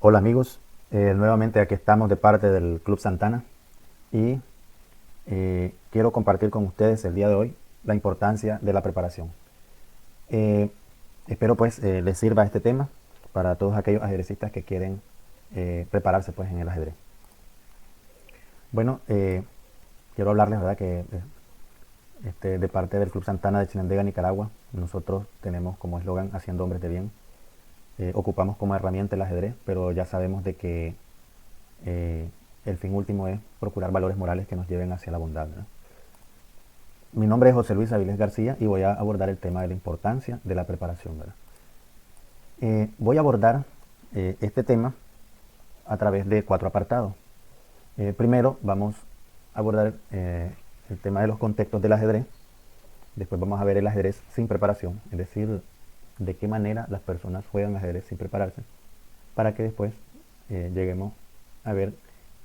Hola amigos, nuevamente aquí estamos de parte del Club Santana y quiero compartir con ustedes el día de hoy la importancia de la preparación. Eh, Espero pues les sirva este tema para todos aquellos ajedrecistas que quieren prepararse pues en el ajedrez. Bueno, quiero hablarles, ¿verdad?, que de parte del Club Santana de Chinandega, Nicaragua, nosotros tenemos como eslogan haciendo hombres de bien. Ocupamos como herramienta el ajedrez, pero ya sabemos de que el fin último es procurar valores morales que nos lleven hacia la bondad, ¿verdad? Mi nombre es José Luis Avilés García y voy a abordar el tema de la importancia de la preparación, ¿verdad? Voy a abordar este tema a través de 4 apartados. Primero vamos a abordar el tema de los contextos del ajedrez. Después vamos a ver el ajedrez sin preparación, es decir, de qué manera las personas juegan ajedrez sin prepararse, para que después lleguemos a ver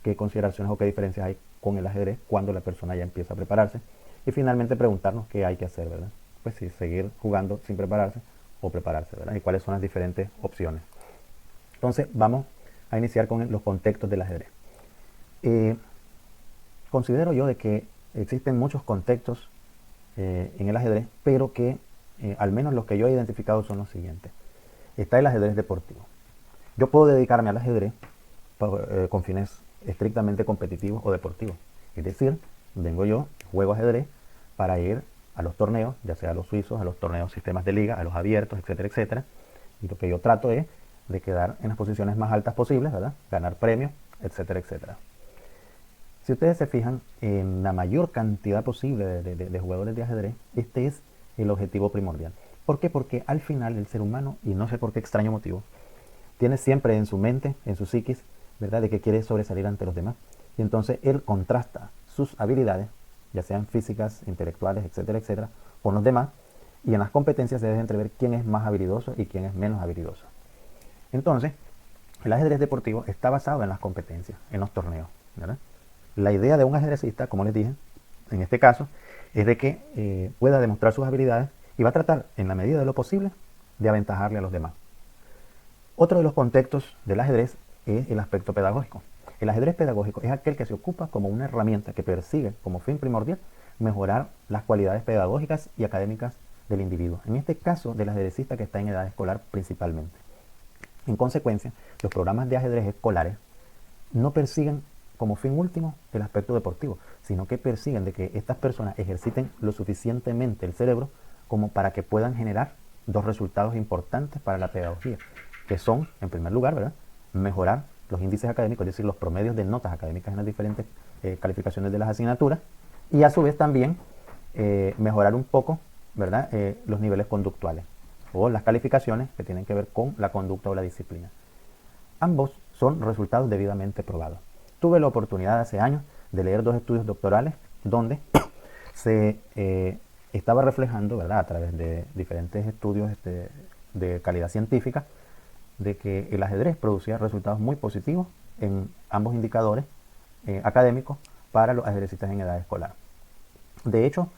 qué consideraciones o qué diferencias hay con el ajedrez cuando la persona ya empieza a prepararse. Y finalmente preguntarnos qué hay que hacer, ¿verdad? Pues si seguir jugando sin prepararse o prepararse, ¿verdad? Y cuáles son las diferentes opciones. Entonces vamos a iniciar con los contextos del ajedrez. Considero yo de que existen muchos contextos en el ajedrez, pero que al menos los que yo he identificado son los siguientes. Está el ajedrez deportivo. Yo puedo dedicarme al ajedrez con fines estrictamente competitivos o deportivos. Es decir, vengo yo, juego ajedrez para ir a los torneos, ya sea a los suizos, a los torneos sistemas de liga, a los abiertos, etcétera, etcétera. Y lo que yo trato es de quedar en las posiciones más altas posibles, ¿verdad? Ganar premios, etcétera, etcétera. Si ustedes se fijan en la mayor cantidad posible de jugadores de ajedrez, este es el objetivo primordial. ¿Por qué? Porque al final el ser humano, y no sé por qué extraño motivo, tiene siempre en su mente, en su psiquis, ¿verdad?, de que quiere sobresalir ante los demás. Y entonces él contrasta sus habilidades, ya sean físicas, intelectuales, etcétera, etcétera, con los demás, y en las competencias se debe entrever quién es más habilidoso y quién es menos habilidoso. Entonces, el ajedrez deportivo está basado en las competencias, en los torneos, ¿verdad? La idea de un ajedrecista, como les dije, en este caso, es de que pueda demostrar sus habilidades y va a tratar, en la medida de lo posible, de aventajarle a los demás. Otro de los contextos del ajedrez es el aspecto pedagógico. El ajedrez pedagógico es aquel que se ocupa como una herramienta que persigue como fin primordial mejorar las cualidades pedagógicas y académicas del individuo. En este caso, del ajedrecista que está en edad escolar principalmente. En consecuencia, los programas de ajedrez escolares no persiguen como fin último el aspecto deportivo, sino que persiguen de que estas personas ejerciten lo suficientemente el cerebro como para que puedan generar dos resultados importantes para la pedagogía, que son, en primer lugar, ¿verdad?, mejorar los índices académicos, es decir, los promedios de notas académicas en las diferentes calificaciones de las asignaturas, y a su vez también mejorar un poco, ¿verdad?, los niveles conductuales o las calificaciones que tienen que ver con la conducta o la disciplina. Ambos son resultados debidamente probados. Tuve la oportunidad hace años de leer 2 estudios doctorales donde se estaba reflejando, ¿verdad?, a través de diferentes estudios de calidad científica, de que el ajedrez producía resultados muy positivos en ambos indicadores académicos para los ajedrecistas en edad escolar. De hecho,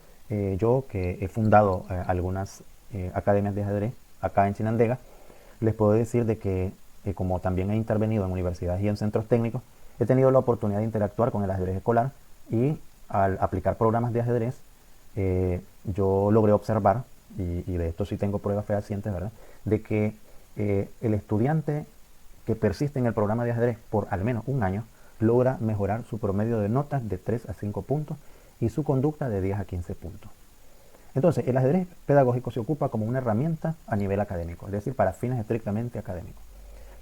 yo que he fundado algunas academias de ajedrez acá en Chinandega, les puedo decir de que como también he intervenido en universidades y en centros técnicos, he tenido la oportunidad de interactuar con el ajedrez escolar y al aplicar programas de ajedrez, yo logré observar, y de esto sí tengo pruebas fehacientes, ¿verdad?, de que el estudiante que persiste en el programa de ajedrez por al menos un año logra mejorar su promedio de notas de 3 a 5 puntos y su conducta de 10 a 15 puntos. Entonces, el ajedrez pedagógico se ocupa como una herramienta a nivel académico, es decir, para fines estrictamente académicos.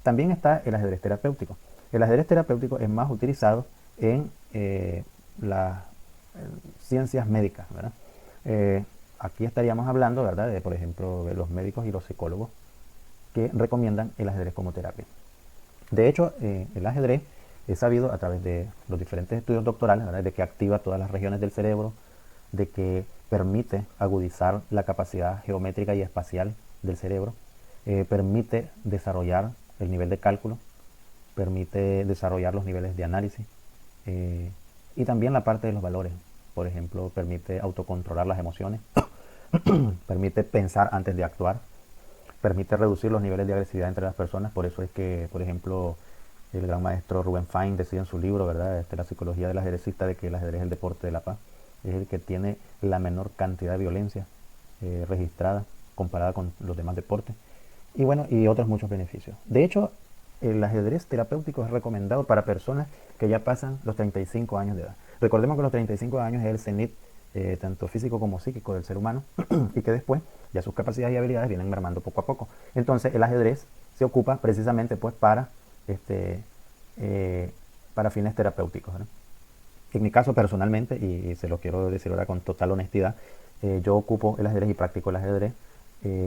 También está el ajedrez terapéutico. El ajedrez terapéutico es más utilizado en las ciencias médicas, ¿verdad? Aquí estaríamos hablando, ¿verdad?, de, por ejemplo, de los médicos y los psicólogos que recomiendan el ajedrez como terapia. De hecho, el ajedrez es sabido a través de los diferentes estudios doctorales, ¿verdad?, de que activa todas las regiones del cerebro, de que permite agudizar la capacidad geométrica y espacial del cerebro, permite desarrollar el nivel de cálculo, permite desarrollar los niveles de análisis y también la parte de los valores. Por ejemplo, permite autocontrolar las emociones, permite pensar antes de actuar, permite reducir los niveles de agresividad entre las personas. Por eso es que, por ejemplo, El gran maestro Ruben Fine decía en su libro, ¿verdad? La psicología del ajedrecista, de que el ajedrez es el deporte de la paz. Es el que tiene la menor cantidad de violencia registrada comparada con los demás deportes. Y bueno, y otros muchos beneficios. De hecho, el ajedrez terapéutico es recomendado para personas que ya pasan los 35 años de edad. Recordemos que los 35 años es el cenit tanto físico como psíquico del ser humano y que después ya sus capacidades y habilidades vienen mermando poco a poco. Entonces el ajedrez se ocupa precisamente pues este, para fines terapéuticos, ¿no? En mi caso personalmente, y se lo quiero decir ahora con total honestidad, yo ocupo el ajedrez y practico el ajedrez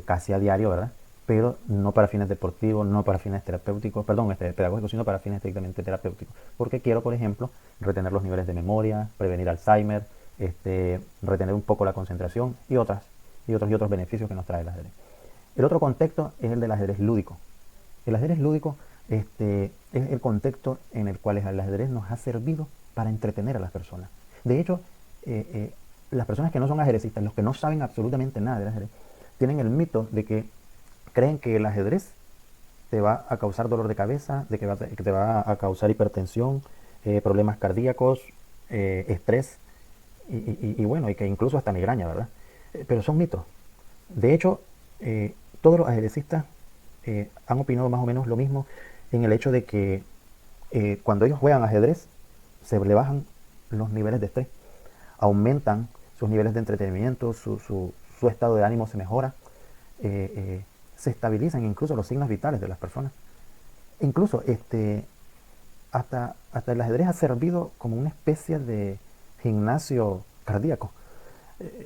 casi a diario, ¿verdad? Pero no para fines deportivos, no para fines terapéuticos, perdón, pedagógicos, sino para fines estrictamente terapéuticos. Porque quiero, por ejemplo, retener los niveles de memoria, prevenir Alzheimer, retener un poco la concentración y otros beneficios que nos trae el ajedrez. El otro contexto es el del ajedrez lúdico. El ajedrez lúdico es el contexto en el cual el ajedrez nos ha servido para entretener a las personas. De hecho, las personas que no son ajedrecistas, los que no saben absolutamente nada del ajedrez, tienen el mito de que creen que el ajedrez te va a causar dolor de cabeza, de que te va a causar hipertensión, problemas cardíacos, estrés y bueno, y que incluso hasta migraña, ¿verdad? Pero son mitos. De hecho, todos los ajedrecistas han opinado más o menos lo mismo en el hecho de que cuando ellos juegan ajedrez se le bajan los niveles de estrés, aumentan sus niveles de entretenimiento, su estado de ánimo se mejora, se estabilizan incluso los signos vitales de las personas. Incluso hasta el ajedrez ha servido como una especie de gimnasio cardíaco.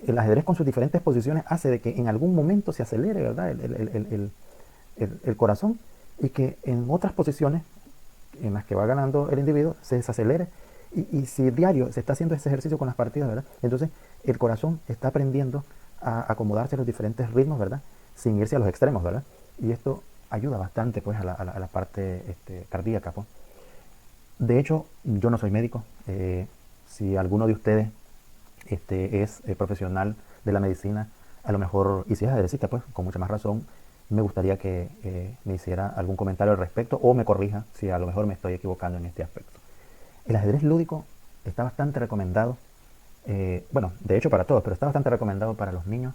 El ajedrez con sus diferentes posiciones hace de que en algún momento se acelere, ¿verdad? El corazón, y que en otras posiciones en las que va ganando el individuo se desacelere, y si diario se está haciendo ese ejercicio con las partidas, ¿verdad? Entonces el corazón está aprendiendo a acomodarse a los diferentes ritmos, ¿verdad? Sin irse a los extremos, ¿verdad? Y esto ayuda bastante pues a la parte cardíaca, pues. De hecho, yo no soy médico. Si alguno de ustedes es profesional de la medicina, a lo mejor, y si es ajedrecista, pues con mucha más razón, me gustaría que me hiciera algún comentario al respecto o me corrija si a lo mejor me estoy equivocando en este aspecto. El ajedrez lúdico está bastante recomendado, bueno, de hecho para todos, pero está bastante recomendado para los niños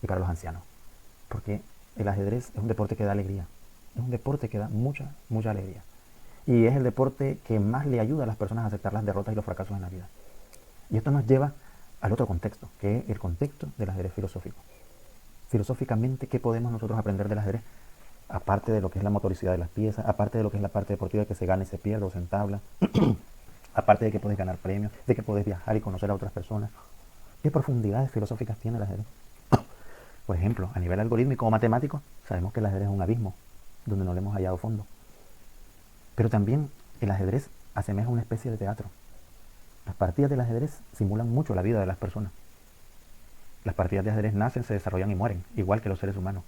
y para los ancianos, porque el ajedrez es un deporte que da alegría, es un deporte que da mucha, mucha alegría, y es el deporte que más le ayuda a las personas a aceptar las derrotas y los fracasos en la vida. Y esto nos lleva al otro contexto, que es el contexto del ajedrez filosófico. Filosóficamente, ¿qué podemos nosotros aprender del ajedrez? Aparte de lo que es la motoricidad de las piezas, aparte de lo que es la parte deportiva, que se gana y se pierde o se entabla, aparte de que puedes ganar premios, de que puedes viajar y conocer a otras personas. ¿Qué profundidades filosóficas tiene el ajedrez? Por ejemplo, a nivel algorítmico o matemático, sabemos que el ajedrez es un abismo donde no le hemos hallado fondo. Pero también el ajedrez asemeja una especie de teatro. Las partidas del ajedrez simulan mucho la vida de las personas. Las partidas de ajedrez nacen, se desarrollan y mueren, igual que los seres humanos.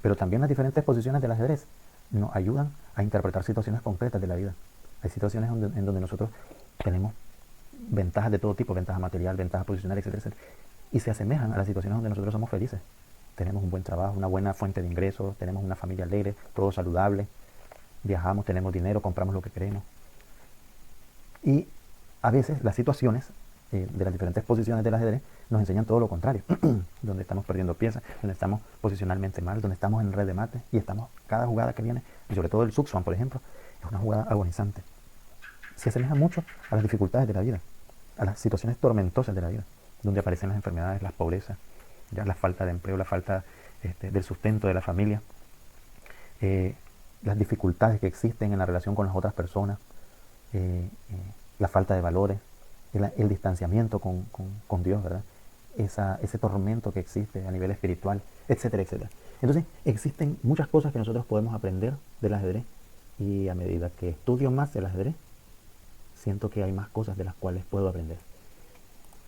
Pero también las diferentes posiciones del ajedrez nos ayudan a interpretar situaciones concretas de la vida. Hay situaciones en donde nosotros tenemos ventajas de todo tipo, ventaja material, ventaja posicional, etcétera, etcétera. Y se asemejan a las situaciones donde nosotros somos felices. Tenemos un buen trabajo, una buena fuente de ingresos, tenemos una familia alegre, todo saludable, viajamos, tenemos dinero, compramos lo que queremos. Y a veces las situaciones de las diferentes posiciones del ajedrez nos enseñan todo lo contrario, donde estamos perdiendo piezas, donde estamos posicionalmente mal, donde estamos en red de mate y estamos, cada jugada que viene, y sobre todo el Zugzwang, por ejemplo, es una jugada agonizante. Se asemeja mucho a las dificultades de la vida, a las situaciones tormentosas de la vida, donde aparecen las enfermedades, las pobrezas, ya la falta de empleo, la falta del sustento de la familia, las dificultades que existen en la relación con las otras personas, la falta de valores, el distanciamiento con Dios, ¿verdad? Ese tormento que existe a nivel espiritual, etcétera, etcétera. Entonces, existen muchas cosas que nosotros podemos aprender del ajedrez, y a medida que estudio más del ajedrez, siento que hay más cosas de las cuales puedo aprender.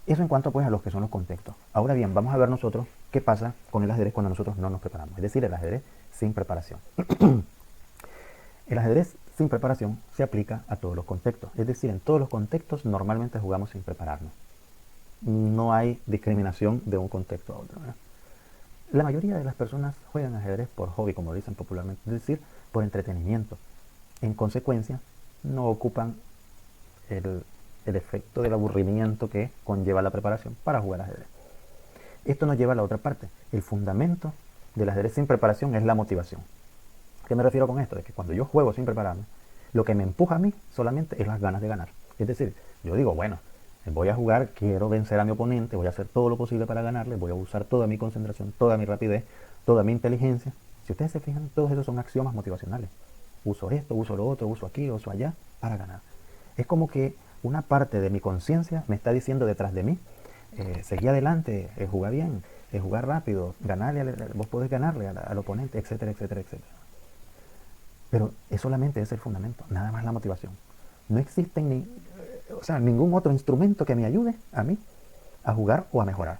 Eso en cuanto pues a los que son los contextos. Ahora bien, vamos a ver nosotros qué pasa con el ajedrez cuando nosotros no nos preparamos, es decir, el ajedrez sin preparación. El ajedrez sin preparación se aplica a todos los contextos, es decir, en todos los contextos normalmente jugamos sin prepararnos. No hay discriminación de un contexto a otro, ¿verdad? La mayoría de las personas juegan ajedrez por hobby, como dicen popularmente, es decir, por entretenimiento. en consecuencia, no ocupan el, el efecto del aburrimiento que conlleva la preparación para jugar ajedrez. Esto nos lleva a la otra parte. El fundamento del ajedrez sin preparación es la motivación. ¿A qué me refiero con esto? De que cuando yo juego sin prepararme, lo que me empuja a mí solamente es las ganas de ganar. Es decir, yo digo, bueno, voy a jugar, quiero vencer a mi oponente, voy a hacer todo lo posible para ganarle, voy a usar toda mi concentración, toda mi rapidez, toda mi inteligencia. Si ustedes se fijan, todos esos son axiomas motivacionales. Uso esto, uso lo otro, uso aquí, uso allá, para ganar. Es como que una parte de mi conciencia me está diciendo detrás de mí, seguí adelante, jugar bien, jugar rápido, ganarle, vos podés ganarle al oponente, etcétera, etcétera, etcétera. Pero es solamente ese el fundamento, nada más la motivación. No existe ningún otro instrumento que me ayude a mí a jugar o a mejorar.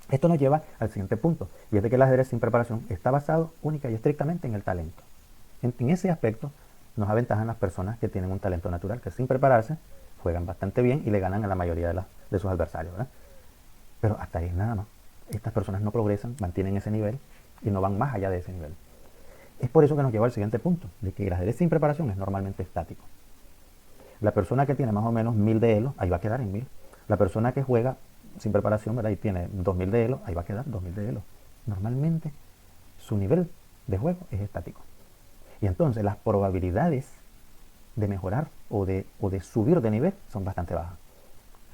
Esto nos lleva al siguiente punto, y es de que el ajedrez sin preparación está basado única y estrictamente en el talento. En ese aspecto nos aventajan las personas que tienen un talento natural, que sin prepararse juegan bastante bien y le ganan a la mayoría de sus adversarios, ¿verdad? Pero hasta ahí nada más. Estas personas no progresan, mantienen ese nivel y no van más allá de ese nivel. Es por eso que nos lleva al siguiente punto, de que el ajedrez sin preparación es normalmente estático. La persona que tiene más o menos 1000 de elo, ahí va a quedar en 1000. La persona que juega sin preparación, ¿verdad? Y tiene 2000 de elo, ahí va a quedar 2000 de elo. Normalmente su nivel de juego es estático. Y entonces las probabilidades de mejorar o de subir de nivel son bastante bajas.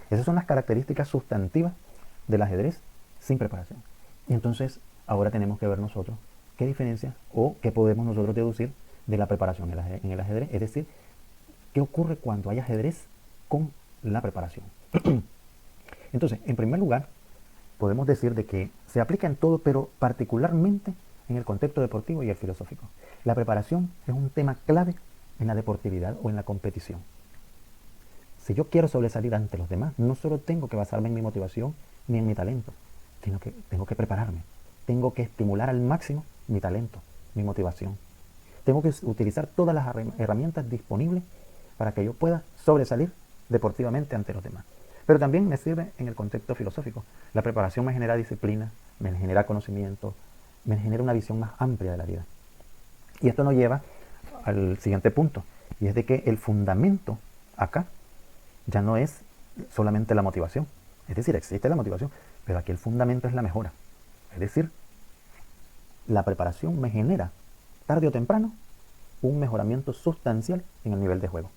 Esas son las características sustantivas del ajedrez sin preparación. Y entonces ahora tenemos que ver nosotros qué diferencia o qué podemos nosotros deducir de la preparación en el ajedrez. Es decir, qué ocurre cuando hay ajedrez con la preparación. Entonces, en primer lugar, podemos decir de que se aplica en todo, pero particularmente en el contexto deportivo y el filosófico. La preparación es un tema clave en la deportividad o en la competición. Si yo quiero sobresalir ante los demás, no solo tengo que basarme en mi motivación ni en mi talento, sino que tengo que prepararme. Tengo que estimular al máximo mi talento, mi motivación. Tengo que utilizar todas las herramientas disponibles para que yo pueda sobresalir deportivamente ante los demás. Pero también me sirve en el contexto filosófico. La preparación me genera disciplina, me genera conocimiento, me genera una visión más amplia de la vida. Y esto nos lleva al siguiente punto, y es de que el fundamento acá ya no es solamente la motivación. Es decir, existe la motivación, pero aquí el fundamento es la mejora. Es decir, la preparación me genera, tarde o temprano, un mejoramiento sustancial en el nivel de juego.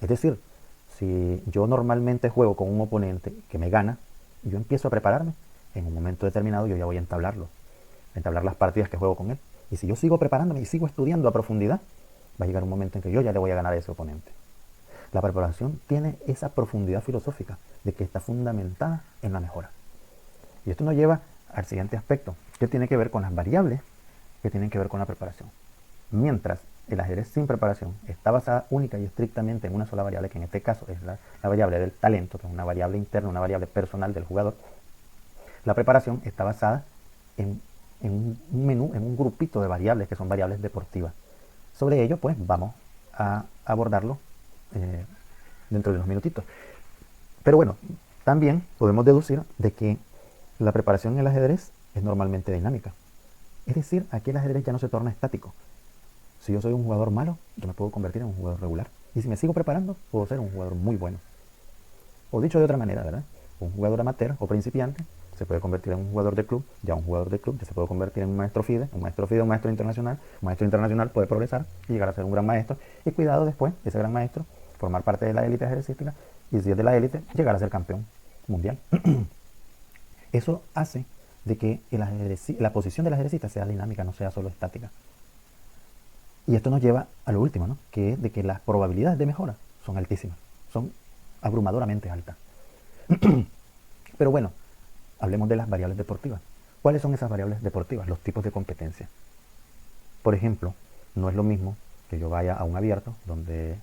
Es decir, si yo normalmente juego con un oponente que me gana, y yo empiezo a prepararme, en un momento determinado yo ya voy a entablar las partidas que juego con él. Y si yo sigo preparándome y sigo estudiando a profundidad, va a llegar un momento en que yo ya le voy a ganar a ese oponente. La preparación tiene esa profundidad filosófica de que está fundamentada en la mejora. Y esto nos lleva al siguiente aspecto, que tiene que ver con las variables que tienen que ver con la preparación. Mientras el ajedrez sin preparación está basada única y estrictamente en una sola variable, que en este caso es la variable del talento, que es una variable interna, una variable personal del jugador, la preparación está basada en un menú, en un grupito de variables que son variables deportivas. Sobre ello, pues, vamos a abordarlo dentro de unos minutitos. Pero bueno, también podemos deducir de que la preparación en el ajedrez es normalmente dinámica. Es decir, aquí el ajedrez ya no se torna estático. Si yo soy un jugador malo, yo me puedo convertir en un jugador regular. Y si me sigo preparando, puedo ser un jugador muy bueno. O dicho de otra manera, ¿verdad? Un jugador amateur o principiante se puede convertir en un jugador de club, ya un jugador de club ya se puede convertir en un maestro FIDE, un maestro internacional. Un maestro internacional puede progresar y llegar a ser un gran maestro. Y cuidado después, ese gran maestro, formar parte de la élite ajedrecística, y si es de la élite, llegar a ser campeón mundial. Eso hace de que la posición del ajedrecista sea dinámica, no sea solo estática. Y esto nos lleva a lo último, ¿no? Que es de que las probabilidades de mejora son altísimas, son abrumadoramente altas. Pero bueno, hablemos de las variables deportivas. ¿Cuáles son esas variables deportivas? Los tipos de competencia. Por ejemplo, no es lo mismo que yo vaya a un abierto, donde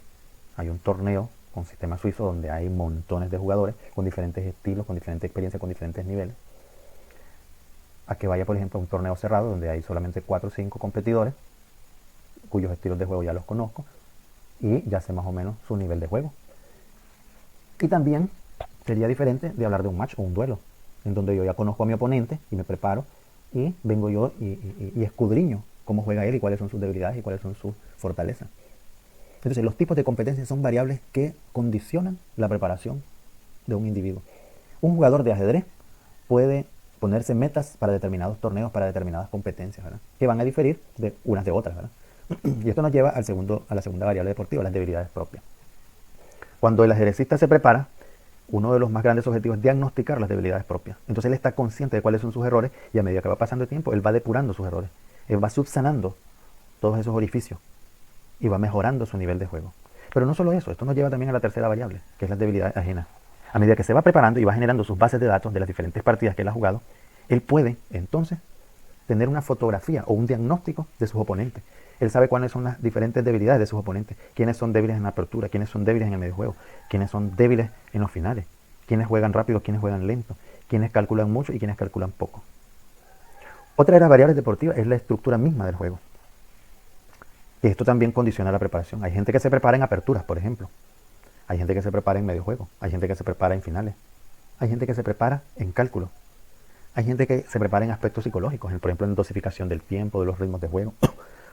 hay un torneo con sistema suizo, donde hay montones de jugadores con diferentes estilos, con diferentes experiencias, con diferentes niveles, a que vaya, por ejemplo, a un torneo cerrado, donde hay solamente 4 o 5 competidores, cuyos estilos de juego ya los conozco, y ya sé más o menos su nivel de juego. Y también sería diferente de hablar de un match o un duelo, en donde yo ya conozco a mi oponente y me preparo, y vengo yo y escudriño cómo juega él y cuáles son sus debilidades y cuáles son sus fortalezas. Entonces, los tipos de competencias son variables que condicionan la preparación de un individuo. Un jugador de ajedrez puede ponerse metas para determinados torneos, para determinadas competencias, ¿verdad? Que van a diferir de unas de otras, ¿verdad? Y esto nos lleva a la segunda variable deportiva, las debilidades propias. Cuando el ajedrecista se prepara, uno de los más grandes objetivos es diagnosticar las debilidades propias. Entonces él está consciente de cuáles son sus errores y a medida que va pasando el tiempo, él va depurando sus errores. Él va subsanando todos esos orificios y va mejorando su nivel de juego. Pero no solo eso, esto nos lleva también a la tercera variable, que es las debilidades ajenas. A medida que se va preparando y va generando sus bases de datos de las diferentes partidas que él ha jugado, él puede entonces tener una fotografía o un diagnóstico de sus oponentes. Él sabe cuáles son las diferentes debilidades de sus oponentes, quiénes son débiles en la apertura, quiénes son débiles en el medio juego, quiénes son débiles en los finales, quiénes juegan rápido, quiénes juegan lento, quiénes calculan mucho y quiénes calculan poco. Otra de las variables deportivas es la estructura misma del juego. Esto también condiciona la preparación. Hay gente que se prepara en aperturas, por ejemplo. Hay gente que se prepara en medio juego. Hay gente que se prepara en finales. Hay gente que se prepara en cálculo. Hay gente que se prepara en aspectos psicológicos, por ejemplo, en dosificación del tiempo, de los ritmos de juego.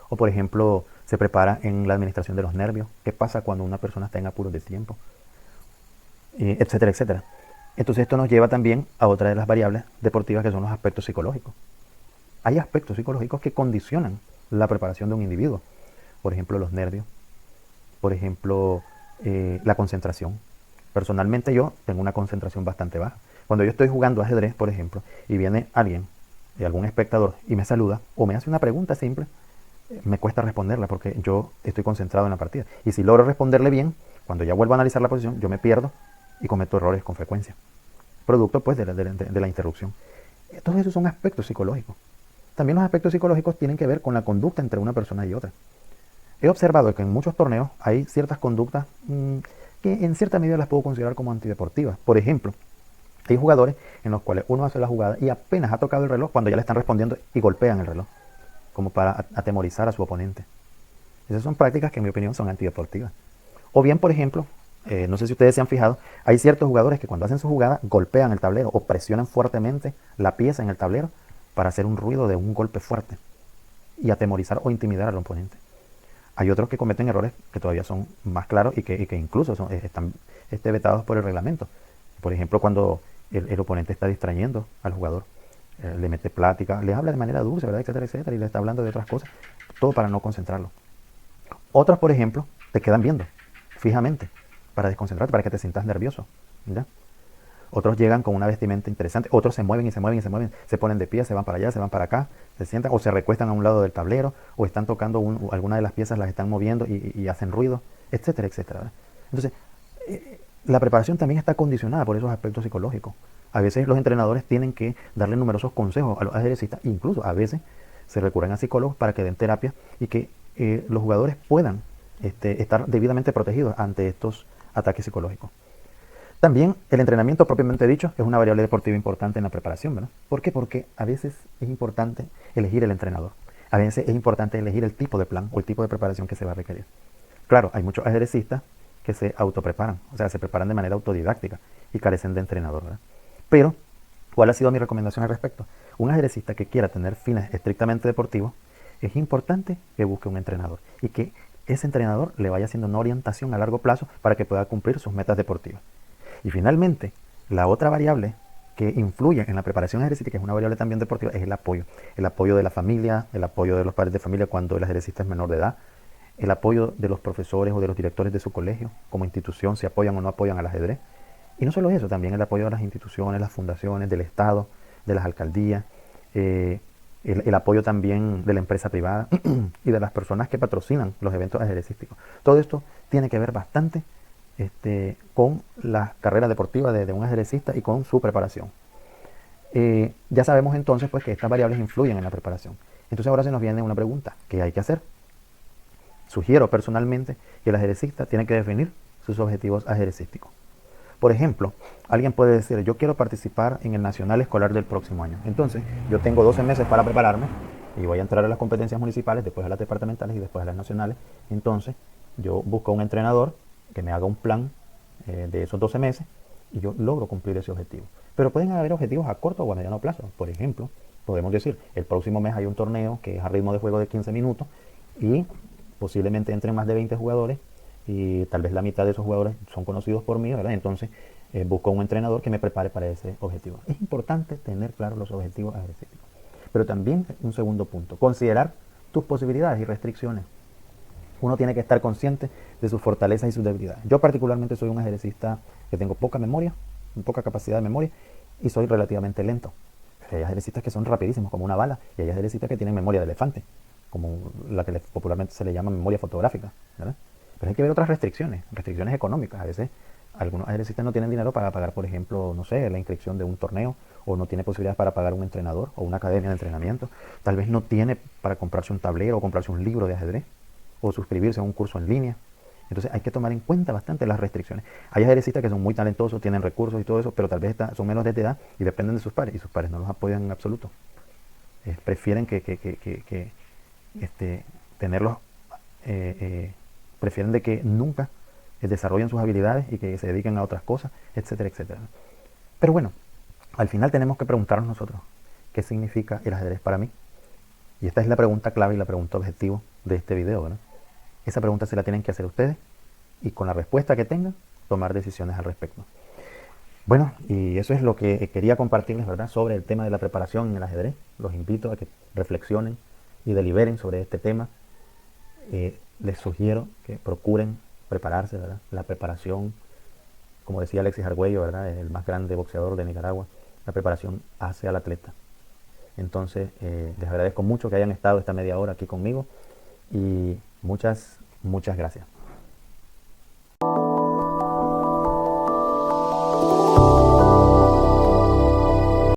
O, por ejemplo, se prepara en la administración de los nervios. ¿Qué pasa cuando una persona está en apuros de tiempo? Etcétera, etcétera. Entonces esto nos lleva también a otra de las variables deportivas que son los aspectos psicológicos. Hay aspectos psicológicos que condicionan la preparación de un individuo. Por ejemplo, los nervios. Por ejemplo, la concentración. Personalmente yo tengo una concentración bastante baja. Cuando yo estoy jugando ajedrez, por ejemplo, y viene alguien, algún espectador, y me saluda o me hace una pregunta simple, me cuesta responderla porque yo estoy concentrado en la partida. Y si logro responderle bien, cuando ya vuelvo a analizar la posición, yo me pierdo y cometo errores con frecuencia. Producto pues de la interrupción. Todos esos son aspectos psicológicos. También los aspectos psicológicos tienen que ver con la conducta entre una persona y otra. He observado que en muchos torneos hay ciertas conductas que en cierta medida las puedo considerar como antideportivas. Por ejemplo, hay jugadores en los cuales uno hace la jugada y apenas ha tocado el reloj cuando ya le están respondiendo y golpean el reloj, como para atemorizar a su oponente. Esas son prácticas que en mi opinión son antideportivas. O bien, por ejemplo, no sé si ustedes se han fijado, hay ciertos jugadores que cuando hacen su jugada golpean el tablero o presionan fuertemente la pieza en el tablero para hacer un ruido de un golpe fuerte y atemorizar o intimidar al oponente. Hay otros que cometen errores que todavía son más claros y que incluso están vetados por el reglamento. Por ejemplo, cuando el oponente está distrayendo al jugador, le mete plática, le habla de manera dulce, ¿verdad? Etcétera, etcétera, y le está hablando de otras cosas, todo para no concentrarlo. Otros, por ejemplo, te quedan viendo fijamente para desconcentrarte, para que te sientas nervioso, ¿ya? Otros llegan con una vestimenta interesante, otros se mueven y se mueven y se mueven, se ponen de pie, se van para allá, se van para acá, se sientan o se recuestan a un lado del tablero o están tocando alguna de las piezas, las están moviendo y hacen ruido, etcétera, etcétera, ¿verdad? Entonces, la preparación también está condicionada por esos aspectos psicológicos. A veces los entrenadores tienen que darle numerosos consejos a los ajedrecistas, incluso a veces se recurren a psicólogos para que den terapia y que los jugadores puedan estar debidamente protegidos ante estos ataques psicológicos. También el entrenamiento propiamente dicho es una variable deportiva importante en la preparación, ¿verdad? ¿Por qué? Porque a veces es importante elegir el entrenador. A veces es importante elegir el tipo de plan o el tipo de preparación que se va a requerir. Claro, hay muchos ajedrecistas que se autopreparan, o sea, se preparan de manera autodidáctica y carecen de entrenador, ¿verdad? Pero, ¿cuál ha sido mi recomendación al respecto? Un ajedrecista que quiera tener fines estrictamente deportivos, es importante que busque un entrenador y que ese entrenador le vaya haciendo una orientación a largo plazo para que pueda cumplir sus metas deportivas. Y finalmente, la otra variable que influye en la preparación ajedrecística, que es una variable también deportiva, es el apoyo. El apoyo de la familia, el apoyo de los padres de familia cuando el ajedrecista es menor de edad, el apoyo de los profesores o de los directores de su colegio, como institución, si apoyan o no apoyan al ajedrez. Y no solo eso, también el apoyo de las instituciones, las fundaciones, del Estado, de las alcaldías, el apoyo también de la empresa privada y de las personas que patrocinan los eventos ajedrecísticos. Todo esto tiene que ver bastante con la carrera deportiva de un ajedrecista y con su preparación. Ya sabemos entonces pues, que estas variables influyen en la preparación. Entonces ahora se nos viene una pregunta, ¿qué hay que hacer? Sugiero personalmente que el ajedrecista tiene que definir sus objetivos ajedrecísticos. Por ejemplo, alguien puede decir, yo quiero participar en el Nacional Escolar del próximo año. Entonces, yo tengo 12 meses para prepararme y voy a entrar a las competencias municipales, después a las departamentales y después a las nacionales. Entonces, yo busco un entrenador que me haga un plan de esos 12 meses y yo logro cumplir ese objetivo. Pero pueden haber objetivos a corto o a mediano plazo. Por ejemplo, podemos decir, el próximo mes hay un torneo que es a ritmo de juego de 15 minutos y posiblemente entren más de 20 jugadores y tal vez la mitad de esos jugadores son conocidos por mí, ¿verdad? Entonces busco un entrenador que me prepare para ese objetivo. Es importante tener claros los objetivos agresivos. Pero también un segundo punto, considerar tus posibilidades y restricciones. Uno tiene que estar consciente de sus fortalezas y sus debilidades. Yo particularmente soy un ajedrecista que tengo poca memoria, poca capacidad de memoria y soy relativamente lento. Hay ajedrecistas que son rapidísimos, como una bala, y hay ajedrecistas que tienen memoria de elefante, como la que popularmente se le llama memoria fotográfica, ¿verdad? Pero hay que ver otras restricciones, restricciones económicas. A veces algunos ajedrecistas no tienen dinero para pagar, por ejemplo, no sé, la inscripción de un torneo, o no tiene posibilidades para pagar un entrenador o una academia de entrenamiento. Tal vez no tiene para comprarse un tablero o comprarse un libro de ajedrez o suscribirse a un curso en línea. Entonces hay que tomar en cuenta bastante las restricciones. Hay ajedrecistas que son muy talentosos, tienen recursos y todo eso, pero tal vez son menos de edad y dependen de sus pares, y sus pares no los apoyan en absoluto. Prefieren tenerlos, prefieren de que nunca desarrollen sus habilidades y que se dediquen a otras cosas, etcétera, etcétera. Pero bueno, al final tenemos que preguntarnos nosotros, ¿qué significa el ajedrez para mí? Y esta es la pregunta clave y la pregunta objetivo de este video, ¿verdad? Esa pregunta se la tienen que hacer ustedes y con la respuesta que tengan, tomar decisiones al respecto. Bueno, y eso es lo que quería compartirles, ¿verdad?, sobre el tema de la preparación en el ajedrez. Los invito a que reflexionen y deliberen sobre este tema. Les sugiero que procuren prepararse, ¿verdad? La preparación, como decía Alexis Argüello, ¿verdad?, el más grande boxeador de Nicaragua, la preparación hace al atleta. Entonces, les agradezco mucho que hayan estado esta media hora aquí conmigo y muchas gracias.